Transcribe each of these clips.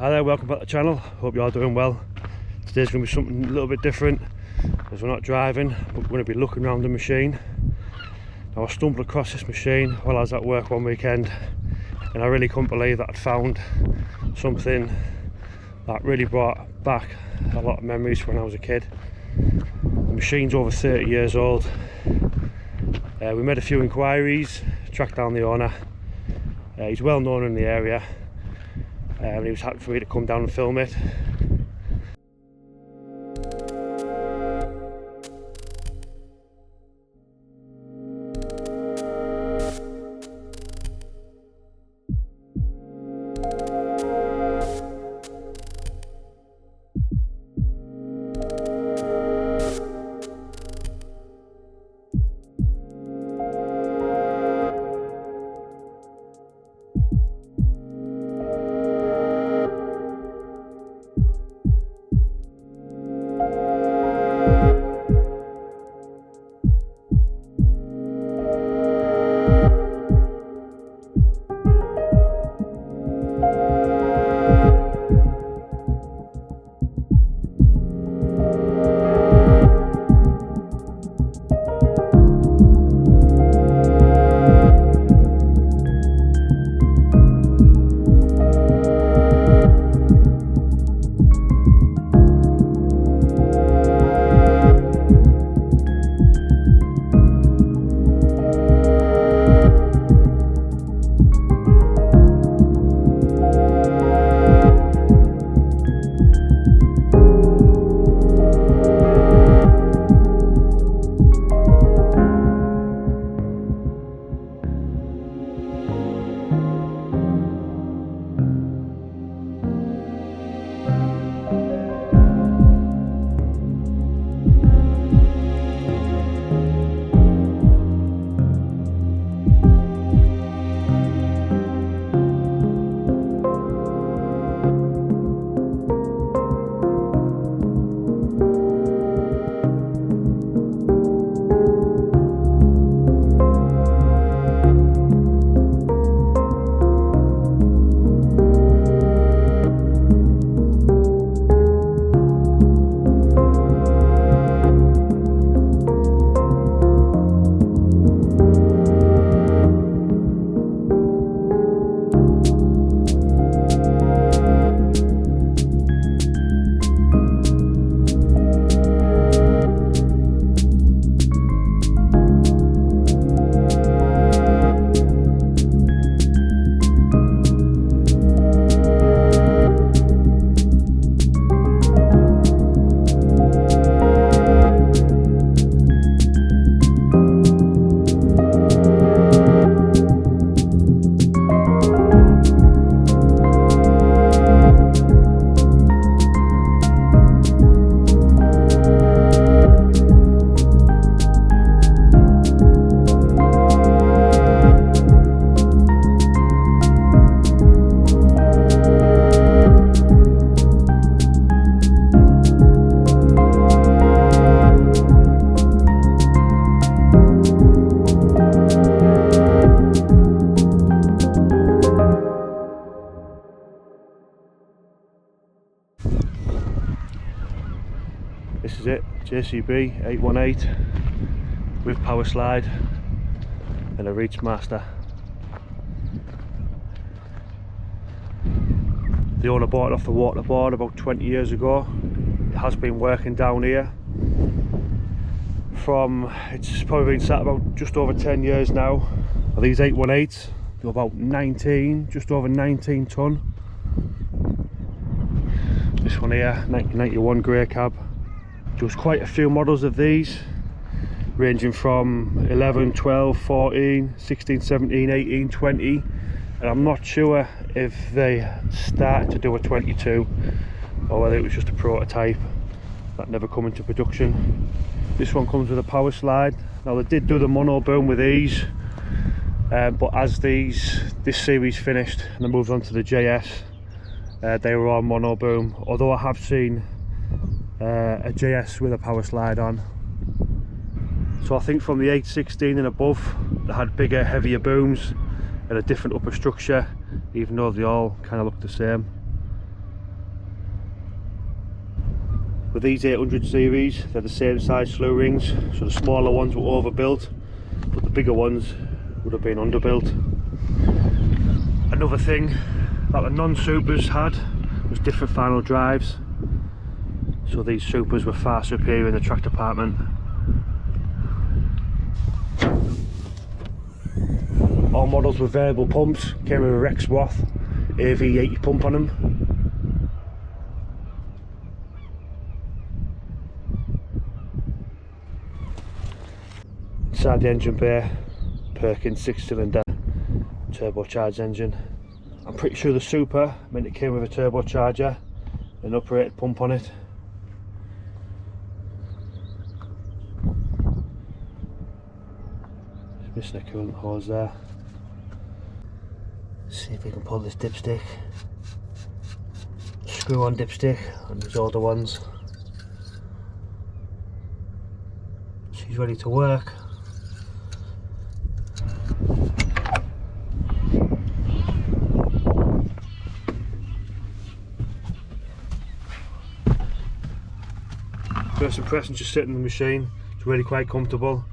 Hi there, welcome back to the channel. Hope you're all doing well. Today's going to be something a little bit different, as we're not driving, but we're going to be looking around the machine. Now I stumbled across this machine while I was at work one weekend, and I really couldn't believe that I'd found something that really brought back a lot of memories when I was a kid. The machine's over 30 years old. We made a few inquiries, tracked down the owner. He's well known in the area, and he was happy for me to come down and film it. This is it, JCB 818 with PowerSlide and a Reach Master. The owner bought it off the waterboard about 20 years ago. It has been working down here it's probably been sat about just over 10 years now. These 818s, they're about 19, just over 19 ton. This one here, 1991 grey cab. There was quite a few models of these, ranging from 11, 12, 14, 16, 17, 18, 20, and I'm not sure if they started to do a 22 or whether it was just a prototype that never come into production. This one comes with a PowerSlide. Now they did do the mono boom with these, but as this series finished and they moved on to the JS, they were all mono boom, although I have seen a JS with a PowerSlide on. So I think from the 816 and above, they had bigger, heavier booms and a different upper structure, even though they all kind of look the same. With these 800 series, they're the same size slew rings, so the smaller ones were overbuilt, but the bigger ones would have been underbuilt. Another thing that the non-supers had was different final drives, so these supers were far superior in the track department. All models with variable pumps came with a Rexroth AV80 pump on them. Inside the engine bay, Perkins 6-cylinder turbocharged engine. I'm pretty sure the Super meant it came with a turbocharger and an uprated pump on it. Just missing a coolant hose there. See if we can pull this dipstick. Screw on dipstick on these older ones. She's ready to work. First impression, just sitting in the machine, it's really quite comfortable.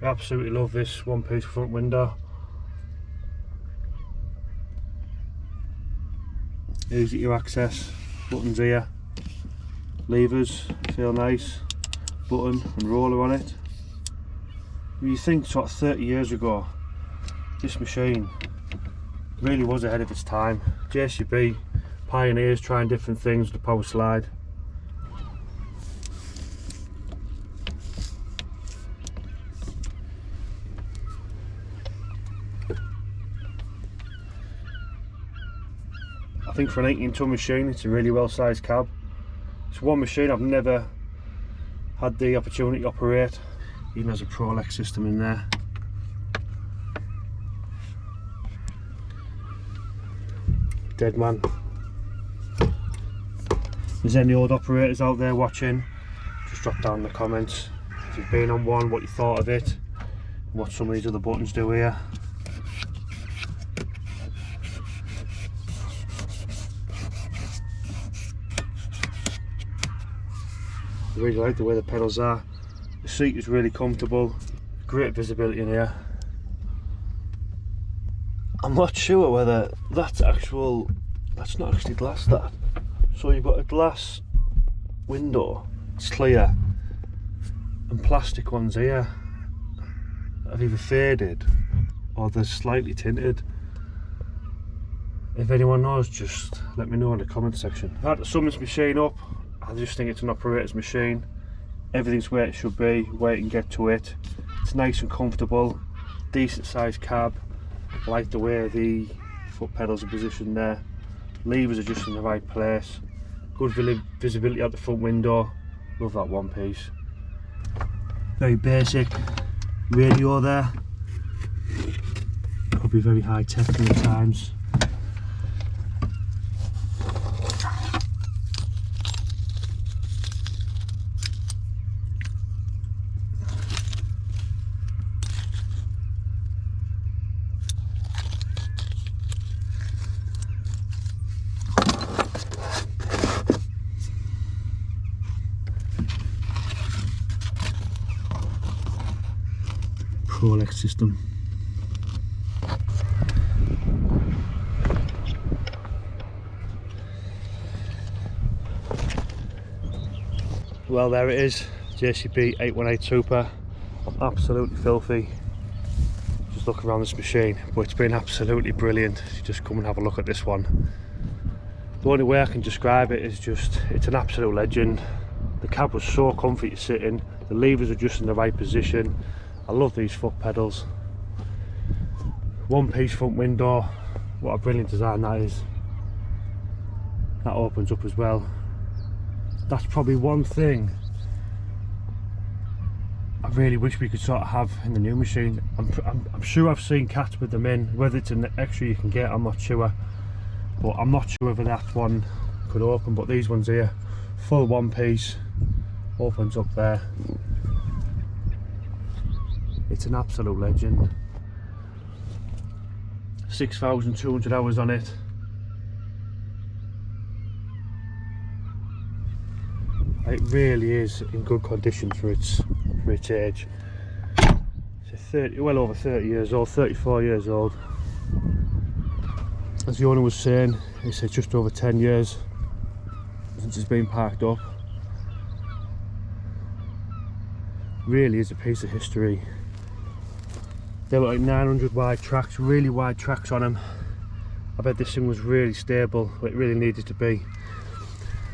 I absolutely love this one piece front window. Easy to access, buttons here, levers, feel nice, button and roller on it. You think sort of 30 years ago, this machine really was ahead of its time. JCB, pioneers trying different things with the PowerSlide. I think for an 18-ton machine, it's a really well-sized cab. It's one machine I've never had the opportunity to operate. Even has a Prolex system in there. Dead man. If there's any old operators out there watching, just drop down in the comments if you've been on one, what you thought of it, and what some of these other buttons do here. I really like the way the pedals are. The seat is really comfortable, great visibility in here. I'm not sure whether that's not actually glass, that. So you've got a glass window, it's clear, and plastic ones here that have either faded or they're slightly tinted. If anyone knows, just let me know in the comment section. I've had to sum this machine up. I just think it's an operator's machine. Everything's where it should be, where you can get to it. It's nice and comfortable, decent sized cab. I like the way the foot pedals are positioned there. Levers are just in the right place. Good visibility out the front window. Love that one piece. Very basic radio there. Probably very high tech at times. Prolex system. Well, there it is, JCB 818 Super. I'm absolutely filthy just looking around this machine, but it's been absolutely brilliant. You just come and have a look at this one. The only way I can describe it is just, it's an absolute legend. The cab was so comfy to sit in, the levers are just in the right position. I love these foot pedals. One piece front window, what a brilliant design that is. That opens up as well. That's probably one thing I really wish we could sort of have in the new machine. I'm sure I've seen cats with them in, whether it's an extra you can get, I'm not sure. But I'm not sure whether that one could open, but these ones here, full one piece, opens up there. It's an absolute legend. 6,200 hours on it. It really is in good condition for its age. It's well over 30 years old, 34 years old. As the owner was saying, he said just over 10 years since it's been parked up. Really is a piece of history. They look like 900 wide tracks, really wide tracks on them. I bet this thing was really stable, it really needed to be.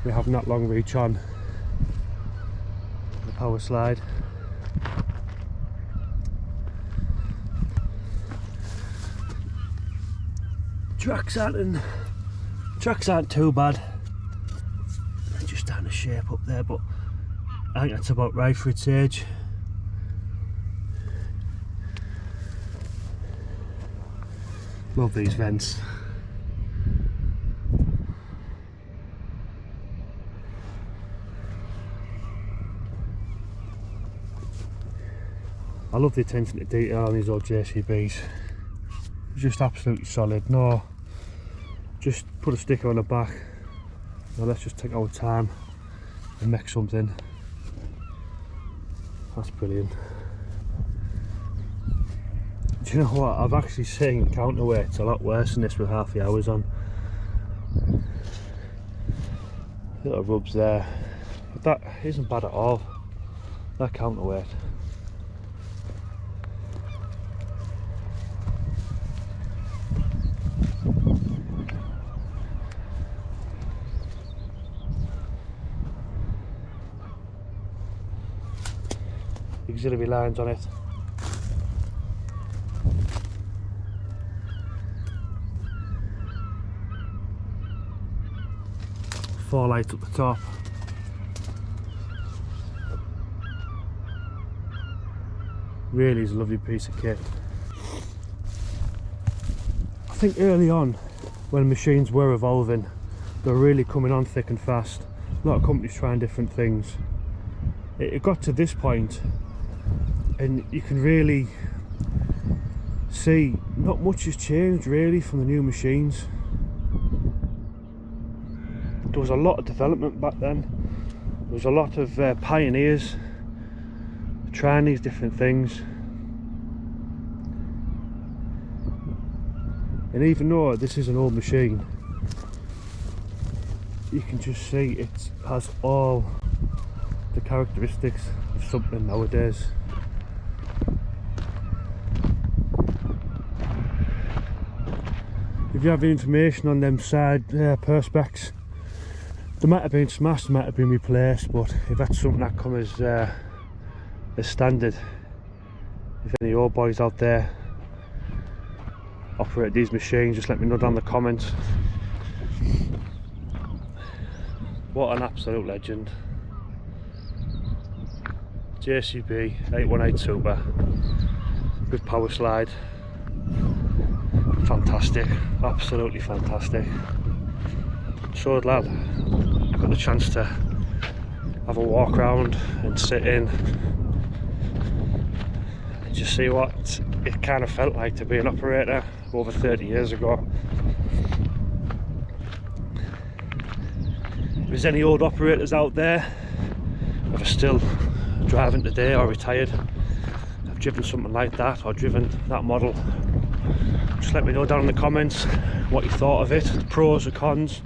We have not long reach on the PowerSlide. Tracks aren't too bad. They're just starting to shape up there, but I think that's about right for its age. Love these vents. I love the attention to detail on these old JCBs. Just absolutely solid. No, just put a sticker on the back. Now let's just take our time and make something. That's brilliant. Do you know what? I've actually seen counterweights a lot worse than this with half the hours on. Little rubs there, but that isn't bad at all. That counterweight. Auxiliary lines on it. Four lights up the top. Really is a lovely piece of kit. I think early on, when machines were evolving, they were really coming on thick and fast. A lot of companies trying different things. It got to this point and you can really see not much has changed really from the new machines. There was a lot of development back then. There was a lot of pioneers trying these different things. And even though this is an old machine, you can just see it has all the characteristics of something nowadays. If you have the information on them side perspex, they might have been smashed, they might have been replaced, but if that's something that comes as standard, if any old boys out there operate these machines, just let me know down in the comments. What an absolute legend. JCB 818 Super with PowerSlide. Fantastic, absolutely fantastic. So glad I got the chance to have a walk around and sit in and just see what it kind of felt like to be an operator over 30 years ago. If there's any old operators out there that are still driving today or retired, have driven something like that or driven that model, just let me know down in the comments what you thought of it, the pros or cons.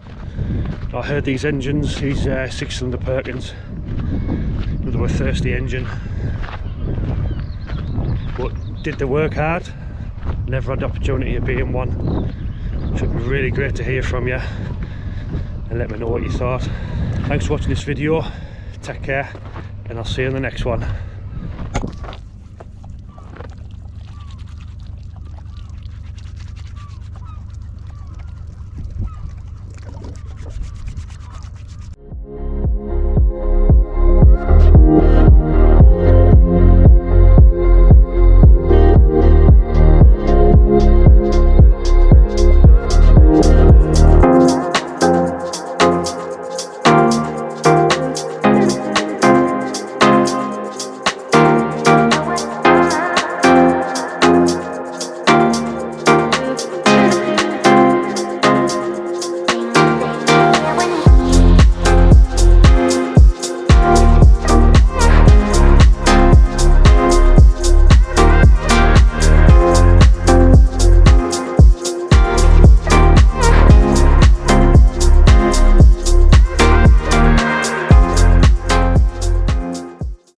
I heard these engines, these 6-cylinder Perkins, they were a thirsty engine, but did they work hard? Never had the opportunity of being one. So it'd be really great to hear from you and let me know what you thought. Thanks for watching this video, take care, and I'll see you in the next one.